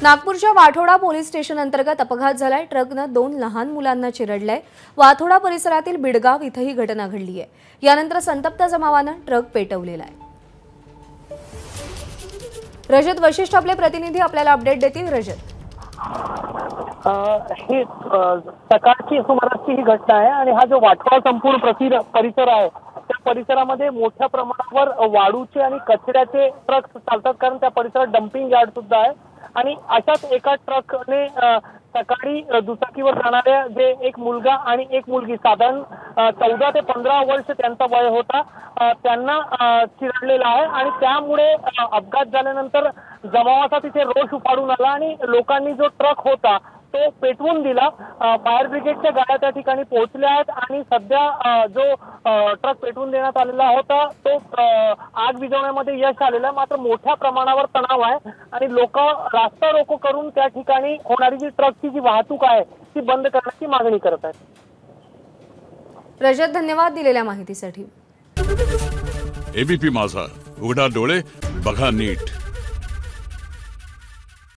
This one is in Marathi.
नागपूरच्या वाठोडा पोलीस स्टेशन अंतर्गत अपघात झालाय। ट्रकनं 2 लहान मुलांना चिरडलंय। वाठोडा परिसरातील बिडगाव इथं ही घटना घडली आहे। यानंतर संतप्त जमावानं ट्रक पेटवलेला आहे। रजत वशिष्ठ आपले प्रतिनिधी आपल्याला अपडेट देतील। रजत, ही सकाळची सुमारासची ही घटना आहे आणि हा जो वाठोडा संपूर्ण परिसर आहे त्या परिसरामध्ये मोठ्या प्रमाणावर वाळूचे आणि कचऱ्याचे ट्रक चालतात, कारण त्या परिसरात डम्पिंग यार्ड सुद्धा आहे। आणि अशाच एका ट्रकने सकाळी दुचाकीवर जाणाऱ्या जे एक मुलगा आणि एक मुलगी साधारण 14 ते 15 वर्ष त्यांचा वय होता त्यांना चिरडलेला आहे। आणि त्यामुळे अपघात झाल्यानंतर जमावाचा तिथे रोष उफाळून आला आणि लोकांनी जो ट्रक होता तो पेटवून दिला। फायर ब्रिगेडच्या गाड्या त्या ठिकाणी पोहोचल्या आहेत आणि सध्या जो ट्रक पेटवून देण्यात आलेला होता तो आग विझवण्यामध्ये यश आलेलं आहे। मात्र मोठ्या प्रमाणावर तणाव आहे आणि लोक रास्ता रोको करून त्या ठिकाणी होणारी जी ट्रकची जी वाहतूक आहे ती बंद करण्याची मागणी करत आहेत। रजत, धन्यवाद दिलेल्या माहितीसाठी। एबीपी माझा, उघडा डोळे बघा नीट।